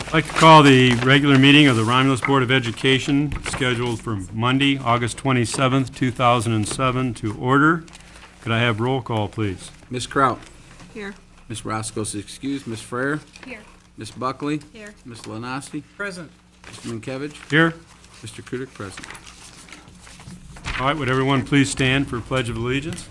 I'd like to call the regular meeting of the Romulus Board of Education scheduled for Monday, August 27th, 2007 to order. Could I have roll call, please? Ms. Kraut. Here. Ms. Roscoe's excused. Ms. Frere. Here. Ms. Buckley. Here. Ms. Lanasi. Present. Mr. Minkiewicz. Here. Mr. Kudik, present. All right, would everyone please stand for Pledge of Allegiance?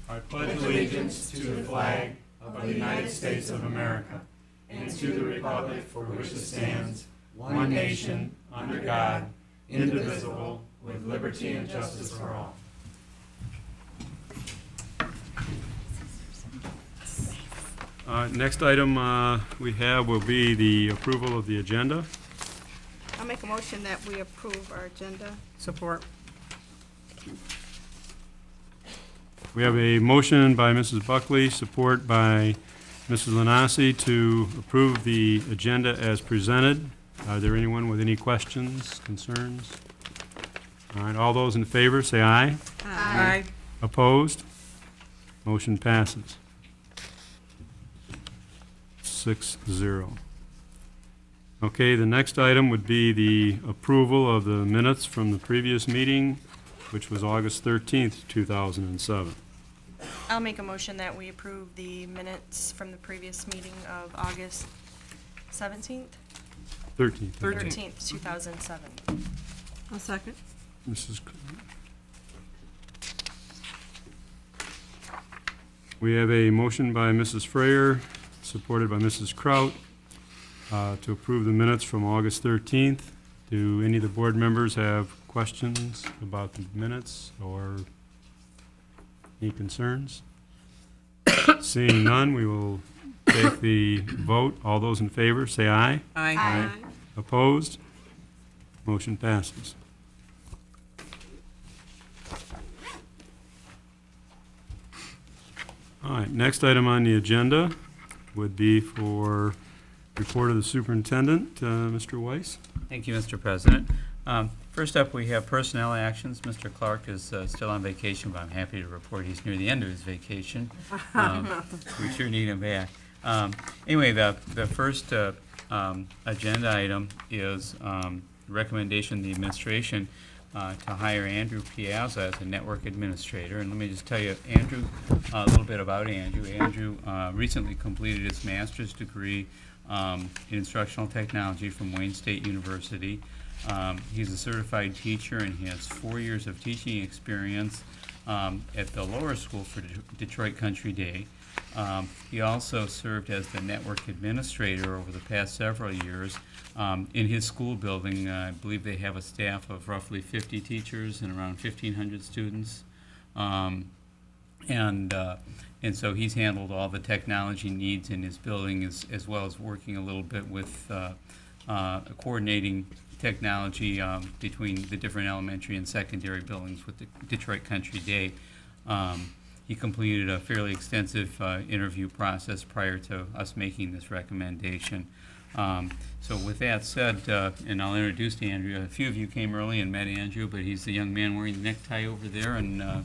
I pledge allegiance to the flag of the United States of America and to the republic for which it stands, one nation, under God, indivisible, with liberty and justice for all. Next item we have will be the approval of the agenda. I'll make a motion that we approve our agenda. Support. We have a motion by Mrs. Buckley, support by Mrs. Lanasi to approve the agenda as presented. Are there anyone with any questions, concerns? All right, all those in favor say aye. Aye. Opposed? Motion passes. 6-0. Okay, the next item would be the approval of the minutes from the previous meeting, which was August 13th, 2007. I'll make a motion that we approve the minutes from the previous meeting of August 17th? 13th. 13th, 2007. I'll second. Mrs. We have a motion by Mrs. Frere, supported by Mrs. Kraut, to approve the minutes from August 13th. Do any of the board members have questions about the minutes or any concerns? Seeing none, we will take the vote. All those in favor, say aye. Aye. Opposed? Motion passes. All right, next item on the agenda would be for report of the superintendent, Mr. Weiss. Thank you, Mr. President. First up, we have personnel actions. Mr. Clark is still on vacation, but I'm happy to report he's near the end of his vacation. We sure need him back. Anyway, the first agenda item is recommendation of the administration to hire Andrew Piazza as a network administrator. And let me just tell you, Andrew, a little bit about Andrew. Andrew recently completed his master's degree in instructional technology from Wayne State University. He's a certified teacher and he has 4 years of teaching experience at the lower school for Detroit Country Day. He also served as the network administrator over the past several years. In his school building, I believe they have a staff of roughly 50 teachers and around 1,500 students. And so he's handled all the technology needs in his building as well as working a little bit with coordinating technology between the different elementary and secondary buildings with the Detroit Country Day. He completed a fairly extensive interview process prior to us making this recommendation. So with that said, and I'll introduce Andrew. A few of you came early and met Andrew, but he's the young man wearing the necktie over there, and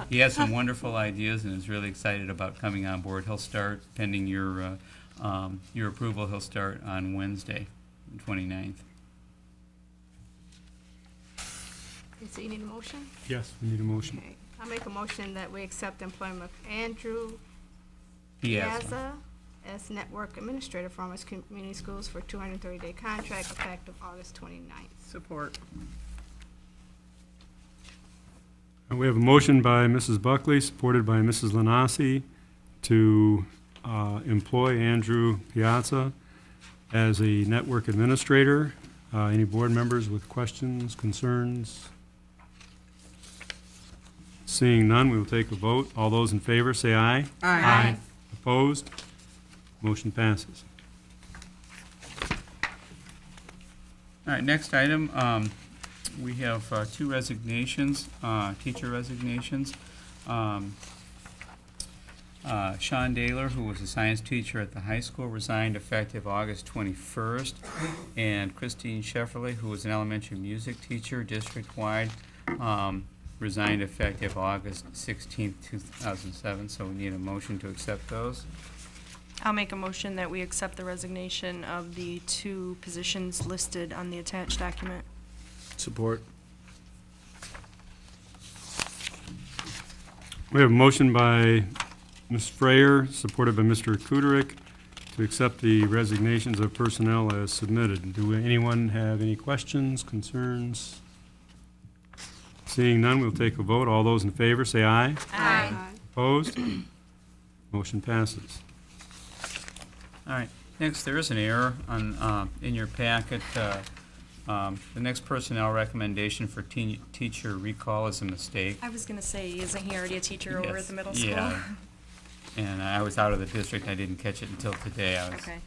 he has some wonderful ideas and is really excited about coming on board. He'll start, pending your approval, he'll start on Wednesday, the 29th. Okay, so you need a motion? Yes, we need a motion. Okay. I'll make a motion that we accept employment of Andrew Piazza. Piazza as network administrator for Romulus Community Schools for a 230-day contract effective August 29th. Support. And we have a motion by Mrs. Buckley, supported by Mrs. Lanasi, to employ Andrew Piazza as a network administrator. Any board members with questions, concerns? Seeing none, we will take a vote. All those in favor say aye. Aye. Opposed? Motion passes. All right, next item, we have two resignations, teacher resignations. Sean Daler, who was a science teacher at the high school, resigned effective August 21st. And Christine Shefferly, who was an elementary music teacher district-wide, resigned effective August 16th, 2007. So we need a motion to accept those. I'll make a motion that we accept the resignation of the 2 positions listed on the attached document. Support. We have a motion by Ms. Frayer, supported by Mr. Kuderick, to accept the resignations of personnel as submitted. Do anyone have any questions, concerns? Seeing none, we'll take a vote. All those in favor, say aye. Aye. Opposed? Motion passes. All right, next, there is an error on, in your packet. The next personnel recommendation for teacher recall is a mistake. I was gonna say, isn't he already a teacher over at Yes, the middle school? yeah. And I was out of the district, I didn't catch it until today. Okay.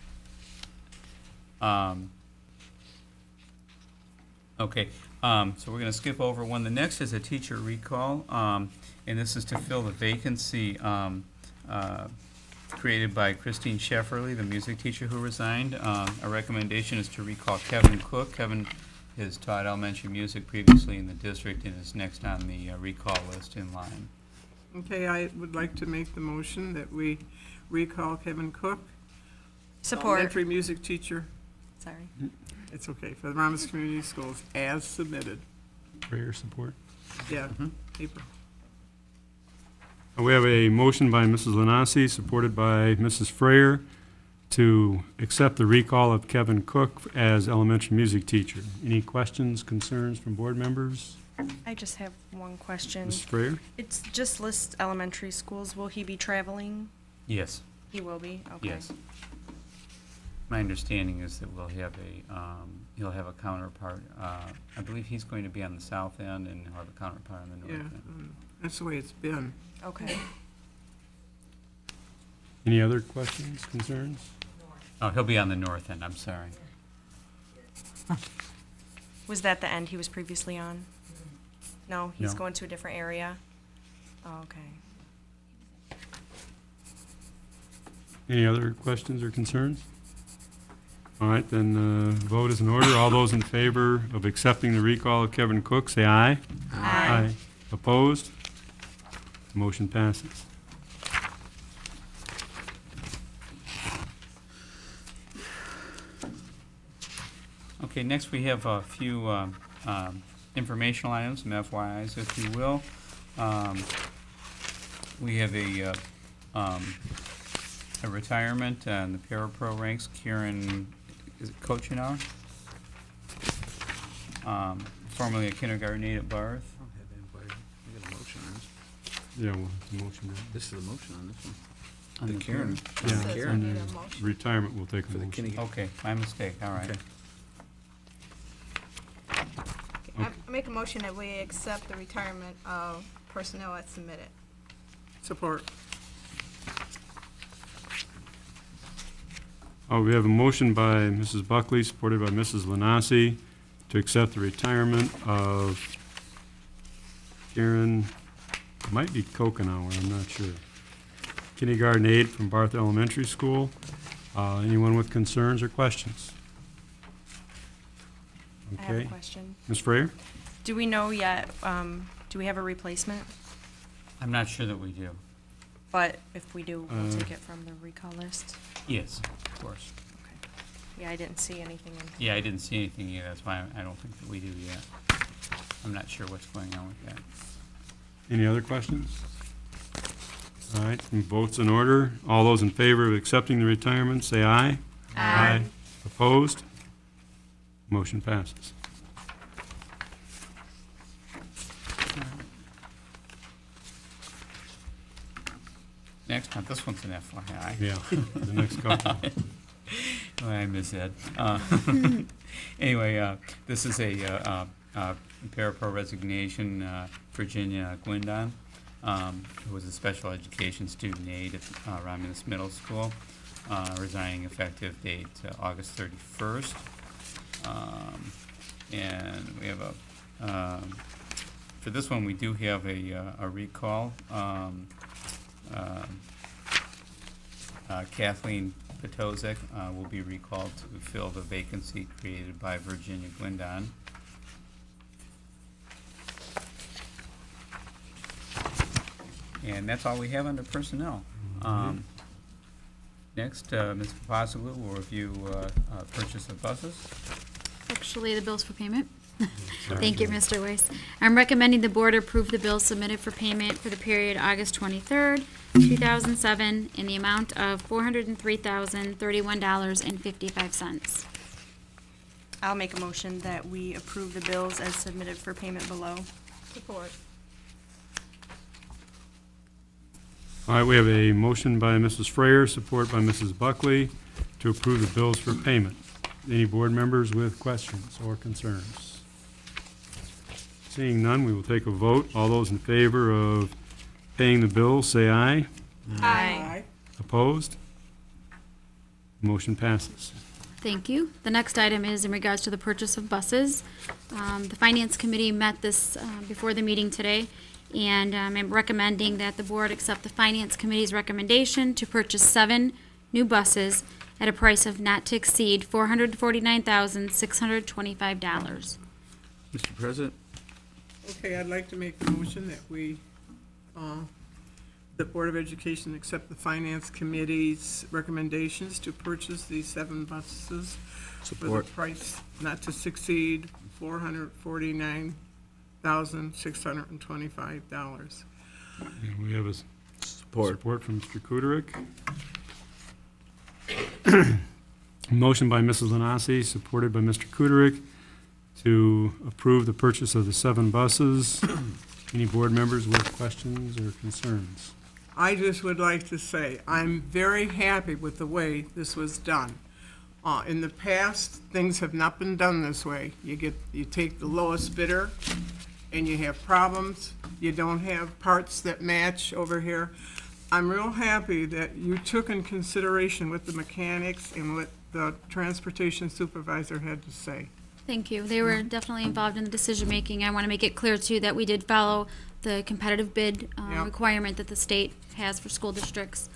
Okay, so we're gonna skip over one. The next is a teacher recall, and this is to fill the vacancy created by Christine Shefferly, the music teacher who resigned. Our recommendation is to recall Kevin Cook. Kevin has taught elementary music previously in the district and is next on the recall list in line. Okay, I would like to make the motion that we recall Kevin Cook, Support. elementary music teacher. Sorry. It's okay, for the Romulus Community Schools, as submitted. Frayer, support. Yeah, paper. We have a motion by Mrs. Lanasi, supported by Mrs. Frayer, to accept the recall of Kevin Cook as elementary music teacher. Any questions, concerns from board members? I just have one question. Mrs. Frayer? It's just lists elementary schools. Will he be traveling? Yes, He will be? Okay. yes. My understanding is that we'll have he'll have a counterpart. I believe he's going to be on the south end and he'll have a counterpart on the Yeah, north end. that's the way it's been. Okay. Any other questions, concerns? Oh, he'll be on the north end, I'm sorry. Was that the end he was previously on? No, he's No. going to a different area? Oh, okay. Any other questions or concerns? All right, then vote is in order. All those in favor of accepting the recall of Kevin Cook, say aye. Aye. Opposed? Motion passes. Okay, next we have a few informational items, some FYIs, if you will. We have a retirement in the parapro ranks. Kieran, is it Cochinour? Formerly a kindergarten aide at Barth. I don't have anybody. We got a motion on this. Yeah, well, the motion. This is a motion on this one. On The Karen. Yeah, Says we Karen. need a motion. Retirement will take a For the motion. kindergarten. Okay, my mistake, all right. Okay. I make a motion that we accept the retirement of personnel as submitted. Support. We have a motion by Mrs. Buckley, supported by Mrs. Lanasi, to accept the retirement of Karen, might be Kokenauer, I'm not sure. Kindergarten aide from Barth Elementary School. Anyone with concerns or questions? I have a Okay. question. Ms. Frayer? Do we know yet, do we have a replacement? I'm not sure that we do. But if we do, we'll Uh, take it from the recall list? Yes, of course. Okay. Yeah, I didn't see anything in. Yeah, I didn't see anything yet, that's why I don't think that we do yet. I'm not sure what's going on with that. Any other questions? All right, and votes in order. All those in favor of accepting the retirement, say aye. Aye. Opposed? Motion passes. Next one, this one's an FYI. Yeah, the next couple. Oh, I miss Ed. Anyway, this is a parapro resignation, Virginia Gwindon, who was a special education student aide at Romulus Middle School, resigning effective date August 31st. And we have for this one, we do have a recall. Kathleen Petozek will be recalled to fill the vacancy created by Virginia Gwindon. And that's all we have under personnel. Next, Ms. Papasaglu will review purchase of buses. Actually, the bills for payment. Thank you, Mr. Weiss. I'm recommending the board approve the bills submitted for payment for the period August 23rd, 2007, in the amount of $403,031.55. I'll make a motion that we approve the bills as submitted for payment below. Support. All right, we have a motion by Mrs. Frayer, support by Mrs. Buckley, to approve the bills for payment. Any board members with questions or concerns? Seeing none, we will take a vote. All those in favor of paying the bills, say aye. Aye. Opposed? Motion passes. Thank you. The next item is in regards to the purchase of buses. The Finance Committee met this before the meeting today, and I'm recommending that the board accept the Finance Committee's recommendation to purchase 7 new buses at a price of not to exceed $449,625. Mr. President, Okay, I'd like to make the motion that we, the Board of Education accept the Finance Committee's recommendations to purchase these 7 buses for the support. price not to succeed $449,625. And we have a Support. support from Mr. Kuderick. Motion by Mrs. Lanasi, supported by Mr. Kuderick, to approve the purchase of the 7 buses. Any board members with questions or concerns? I just would like to say, I'm very happy with the way this was done. In the past, things have not been done this way. You take the lowest bidder, and you have problems. You don't have parts that match over here. I'm real happy that you took in consideration what the mechanics and what the transportation supervisor had to say. Thank you. They were definitely involved in the decision-making. I want to make it clear, too, that we did follow the competitive bid Yep. requirement that the state has for school districts.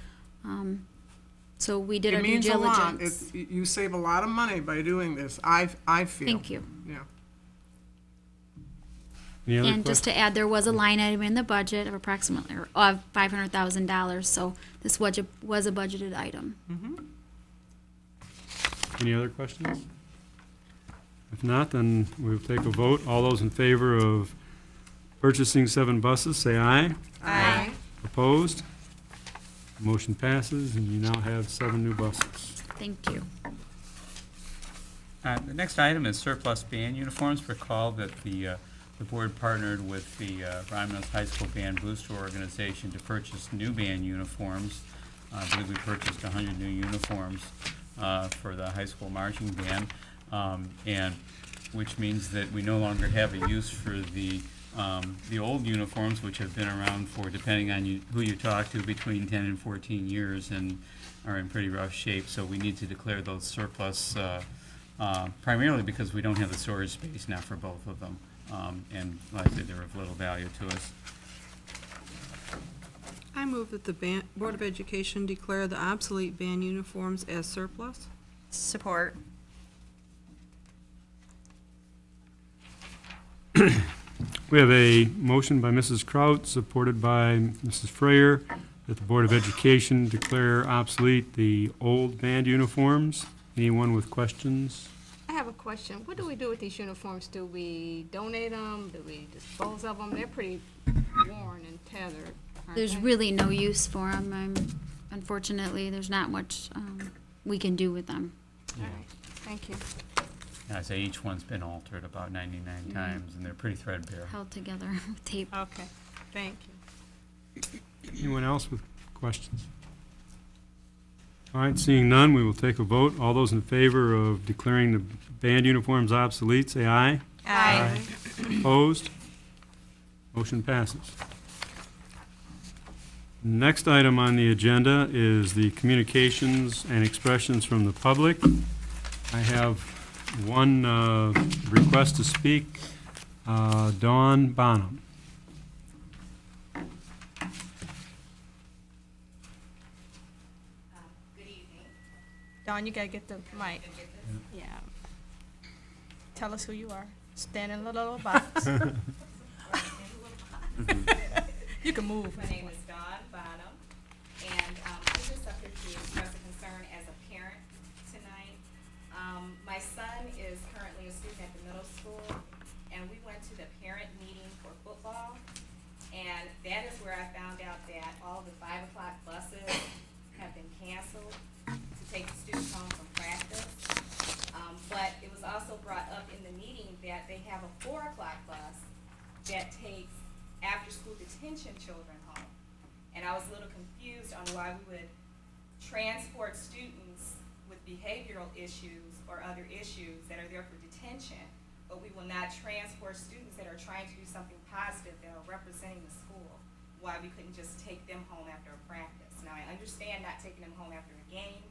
So we did our It due means a lot. diligence. You save a lot of money by doing this, I feel. Thank you. Yeah. Any other And just to add, there was a line item in the budget of approximately, or of $500,000, so this was a budgeted item. Any other questions? If not, then we'll take a vote. All those in favor of purchasing 7 buses, say aye. Aye. Opposed? Motion passes, and you now have 7 new buses. Thank you. The next item is surplus band uniforms. Recall that the board partnered with the Romulus High School Band Booster Organization to purchase new band uniforms. I believe we purchased 100 new uniforms for the high school marching band, and which means that we no longer have a use for the old uniforms, which have been around for, depending on who you talk to, between 10 and 14 years and are in pretty rough shape. So we need to declare those surplus, primarily because we don't have the storage space now for both of them. And like I said, they're of little value to us. I move that the Board of Education declare the obsolete band uniforms as surplus. Support. We have a motion by Mrs. Kraut, supported by Mrs. Frayer, that the Board of Education declare obsolete the old band uniforms. Anyone with questions? I have a question. What do we do with these uniforms? Do we donate them? Do we dispose of them? They're pretty worn and tethered, aren't There's they? really no use for them. Unfortunately, there's not much we can do with them. All right, thank you. I say each one's been altered about 99 times, and they're pretty threadbare. Held together with tape. Okay, thank you. Anyone else with questions? All right, seeing none, we will take a vote. All those in favor of declaring the band uniforms obsolete, say aye. Aye. Opposed? Motion passes. Next item on the agenda is the communications and expressions from the public. I have one request to speak, Dawn Bonham. Dawn, you gotta get the mic. Yeah. Tell us who you are. Stand in the little box. You can move. My name is Dawn Bonham, and I'm just up here to express a concern detention children home. And I was a little confused on why we would transport students with behavioral issues or other issues that are there for detention, but we will not transport students that are trying to do something positive that are representing the school. Why we couldn't just take them home after a practice. Now I understand not taking them home after a game.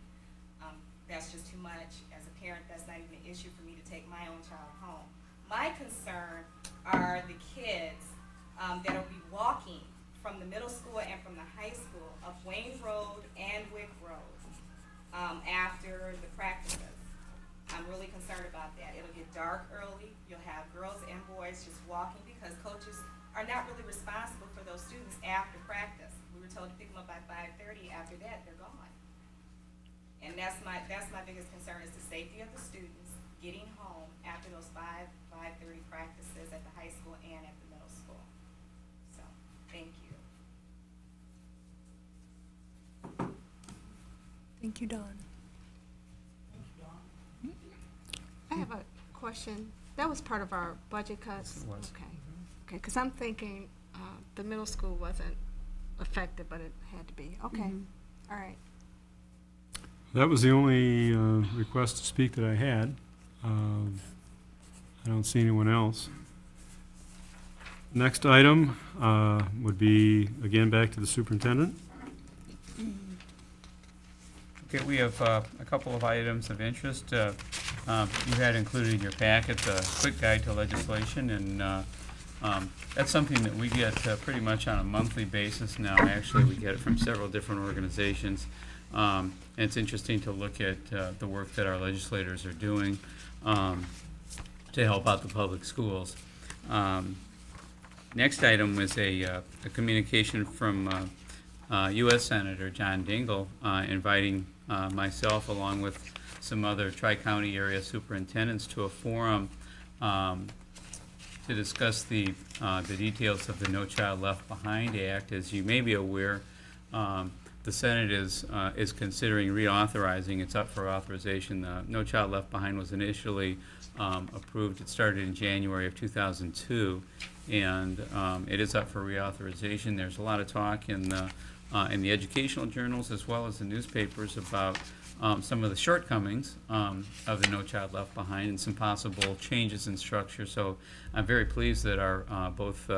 That's just too much. As a parent, that's not even an issue for me to take my own child home. My concern are the kids that will be walking from the middle school and from the high school up Wayne Road and Wick Road after the practices. I'm really concerned about that. It'll get dark early. You'll have girls and boys just walking because coaches are not really responsible for those students after practice. We were told to pick them up by 5:30. After that, they're gone. And that's my biggest concern is the safety of the students getting home after those 5:30 practices at the high school and at the middle school. So, thank you. Thank you, Dawn. I have a question. That was part of our budget cuts? It was. Okay. Okay, because I'm thinking the middle school wasn't affected, but it had to be. Okay, all right. That was the only request to speak that I had. I don't see anyone else. Next item would be, again, back to the superintendent. Okay, we have a couple of items of interest. You had included in your packet a quick guide to legislation, and that's something that we get pretty much on a monthly basis now. Actually, we get it from several different organizations. And it's interesting to look at the work that our legislators are doing to help out the public schools. Next item was a communication from U.S. Senator John Dingell inviting myself along with some other tri-county area superintendents to a forum to discuss the details of the No Child Left Behind Act. As you may be aware, the Senate is considering reauthorizing. It's up for authorization. No Child Left Behind was initially approved. It started in January of 2002, and it is up for reauthorization. There's a lot of talk in the educational journals as well as the newspapers about some of the shortcomings of the No Child Left Behind and some possible changes in structure. So I'm very pleased that our both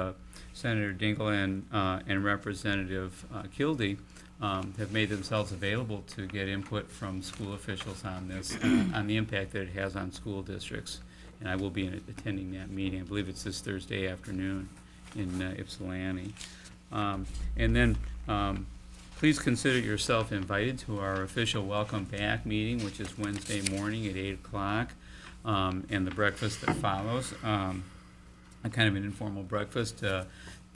Senator Dingell and Representative Kildee have made themselves available to get input from school officials on this, on the impact that it has on school districts. And I will be attending that meeting. I believe it's this Thursday afternoon in Ypsilanti. And then please consider yourself invited to our official welcome back meeting, which is Wednesday morning at 8 o'clock, and the breakfast that follows, a kind of an informal breakfast.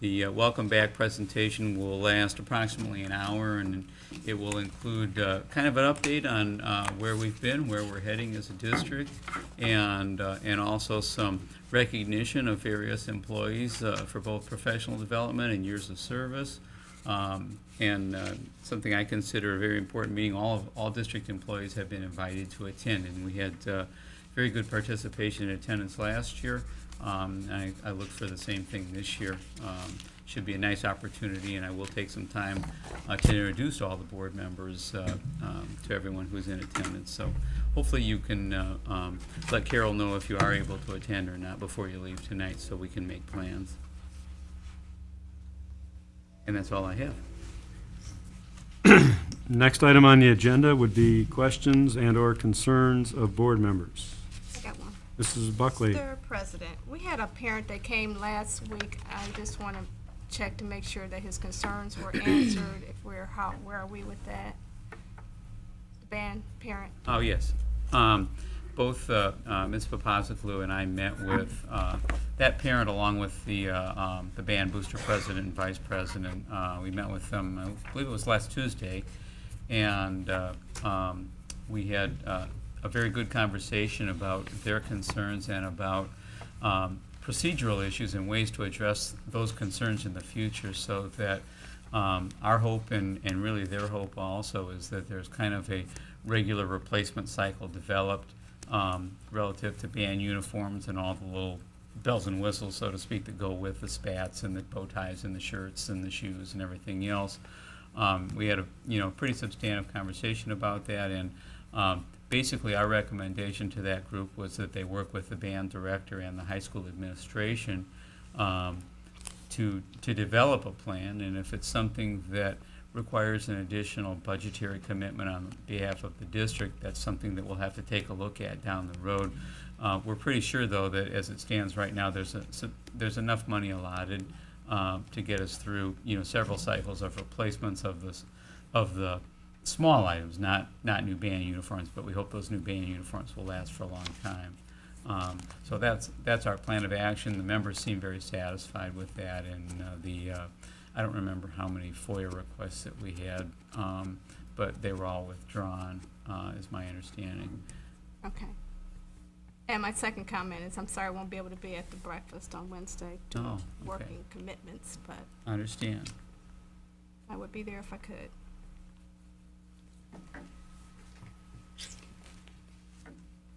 The welcome back presentation will last approximately an hour, and it will include kind of an update on where we've been, where we're heading as a district, and also some recognition of various employees for both professional development and years of service. And something I consider a very important meeting. All district employees have been invited to attend, and we had very good participation and attendance last year. I look for the same thing this year. Should be a nice opportunity, and I will take some time to introduce all the board members to everyone who's in attendance. So hopefully you can let Carol know if you are able to attend or not before you leave tonight, so we can make plans. And that's all I have. Next item on the agenda would be questions and/or concerns of board members. I got one. Mrs. Buckley. Mr. President, we had a parent that came last week. I just want to check to make sure that his concerns were answered. If where are we with that? The band parent. Oh, yes. Both Ms. Papazoglu and I met with that parent along with the band booster president and vice president. We met with them, I believe it was last Tuesday, and we had a very good conversation about their concerns and about procedural issues and ways to address those concerns in the future, so that our hope and really their hope also is that there's kind of a regular replacement cycle developed relative to band uniforms and all the little bells and whistles, so to speak, that go with the spats and the bow ties and the shirts and the shoes and everything else. We had a pretty substantive conversation about that, and basically our recommendation to that group was that they work with the band director and the high school administration to develop a plan, and if it's something that requires an additional budgetary commitment on behalf of the district, that's something that we'll have to take a look at down the road. We're pretty sure, though, that as it stands right now, there's enough money allotted to get us through, several cycles of replacements of the small items, not new band uniforms, but we hope those new band uniforms will last for a long time. So that's our plan of action. The members seem very satisfied with that, and I don't remember how many FOIA requests that we had, but they were all withdrawn, is my understanding. Okay. And my second comment is, I'm sorry I won't be able to be at the breakfast on Wednesday due to Oh, okay. working commitments, but I understand. I would be there if I could.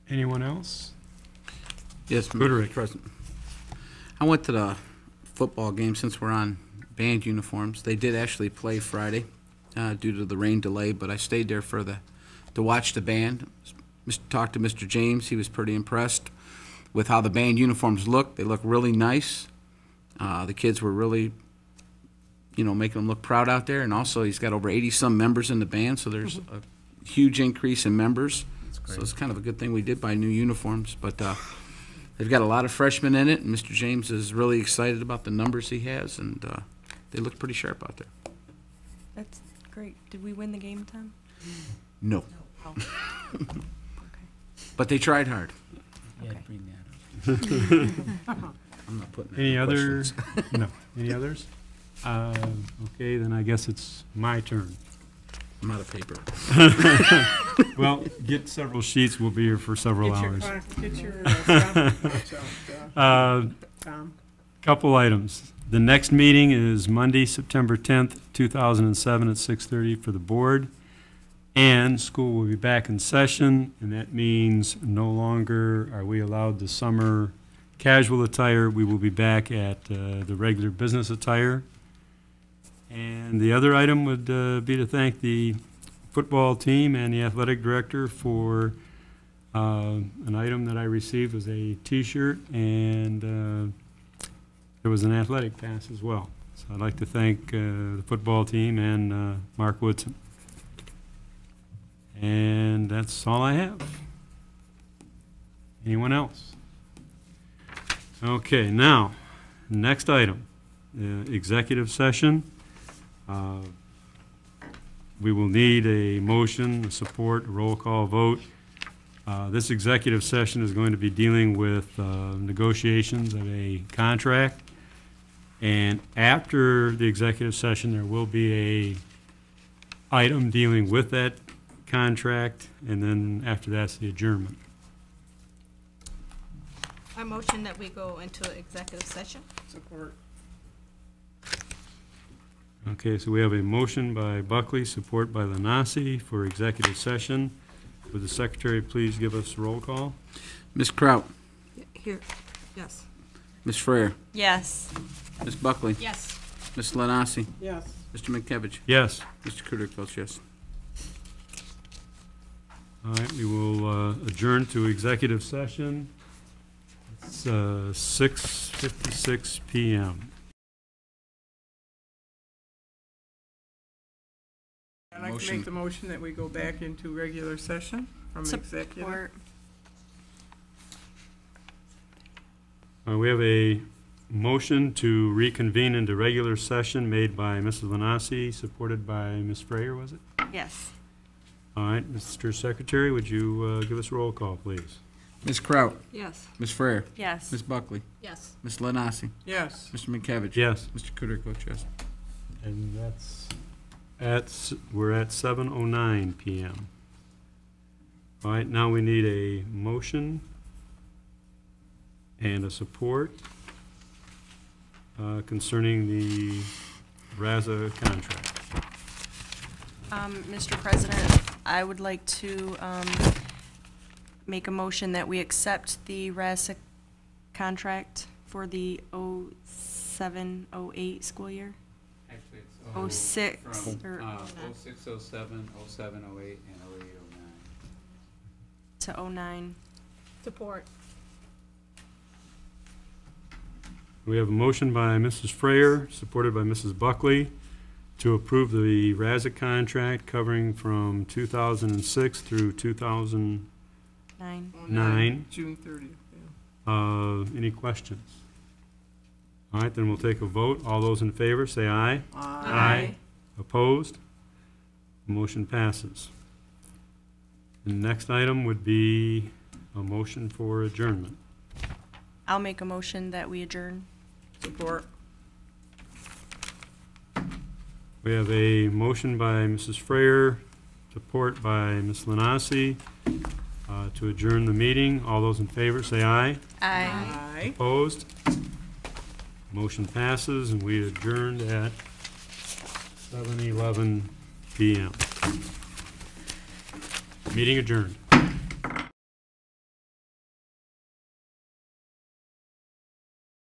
Anyone else? Yes, Goodrich. Mr. President. I went to the football game since we're on band uniforms. They did actually play Friday due to the rain delay, but I stayed there to watch the band. Talked to Mr. James. He was pretty impressed with how the band uniforms look. They look really nice. The kids were really, making them look proud out there. And also, he's got over 80-some members in the band, so there's a huge increase in members. That's great. So it's kind of a good thing we did buy new uniforms. But they've got a lot of freshmen in it, and Mr. James is really excited about the numbers he has, and they look pretty sharp out there. That's great. Did we win the game, Tom? No. Oh. But they tried hard. Yeah, Okay. bring that up. I'm not putting that Any in other? questions. No. Any others? Okay, then I guess it's my turn. I'm out of paper. Well, get several sheets. We'll be here for several hours. Get your stopwatch out, Tom. Couple items. The next meeting is Monday, September 10th, 2007 at 6:30 for the board. And school will be back in session, and that means no longer are we allowed the summer casual attire. We will be back at the regular business attire. And the other item would be to thank the football team and the athletic director for an item that I received was a T-shirt, and there was an athletic pass as well. So I'd like to thank the football team and Mark Woodson. And that's all I have. Anyone else? Okay, now, next item, executive session. We will need a motion, a support, a roll call vote. This executive session is going to be dealing with negotiations of a contract. And after the executive session, there will be a item dealing with that contract, and then after that's the adjournment. I motion that we go into executive session. Support. Okay, so we have a motion by Buckley, support by Lanasi for executive session. Would the secretary please give us a roll call? Ms. Kraut, Here, yes. Ms. Frere, Yes. Ms. Buckley, Yes. Ms. Lanasi, Yes. Mr. Minkevich, Yes. Mr. Kudrick votes yes. All right, we will adjourn to executive session. It's 6:56 p.m. I'd like to Motion. make the motion that we go back into regular session from executive. Support. We have a motion to reconvene into regular session made by Mrs. Lanasi, supported by Ms. Frayer, was it? Yes. All right, Mr. Secretary, would you give us a roll call, please? Ms. Kraut, Yes. Ms. Frere, Yes. Ms. Buckley, Yes. Ms. Lanasi, Yes. Mr. Minkevich. Yes. Mr. Kudrick votes yes. And we're at 7:09 p.m. All right, now we need a motion and a support concerning the RAZA contract. Mr. President, I would like to make a motion that we accept the RASA contract for the 07-08 school year? Actually, it's 06 from, or 06, 07, 07, 08, and 08, 09. to 09. Support. We have a motion by Mrs. Frayer, supported by Mrs. Buckley, to approve the RASIC contract covering from 2006 through 2009. 9. June 30th, yeah. Any questions? All right, then we'll take a vote. All those in favor, say aye. Aye. Opposed? Motion passes. The next item would be a motion for adjournment. I'll make a motion that we adjourn. Support. We have a motion by Mrs. Frayer, support by Ms. Lanasi, to adjourn the meeting. All those in favor, say aye. Aye. Opposed? Motion passes, and we adjourned at 7:11 PM. Meeting adjourned.